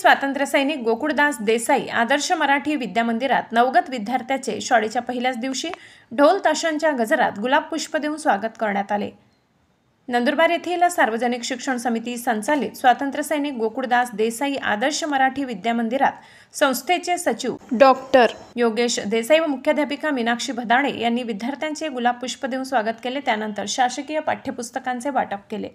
स्वातंत्र्यसैनिक गोकुळदास देसाई आदर्श मराठी विद्यामंदिरात नवगत विद्यार्थ्याचे शाळेच्या पहिल्याच दिवशी ढोल ताशांच्या गजरात गुलाब पुष्प देऊन स्वागत करण्यात आले। नंदुरबार येथील सार्वजनिक शिक्षण समिती संचालित स्वातंत्र्यसैनिक गोकुळदास देसाई आदर्श मराठी विद्यामंदिरात संस्थेचे सचिव डॉक्टर योगेश देसाई व मुख्याध्यापिका मीनाक्षी भदाणे यांनी विद्यार्थ्यांचे गुलाब पुष्प देऊन स्वागत केले। त्यानंतर शासकीय पाठ्यपुस्तकांचे वाटप केले।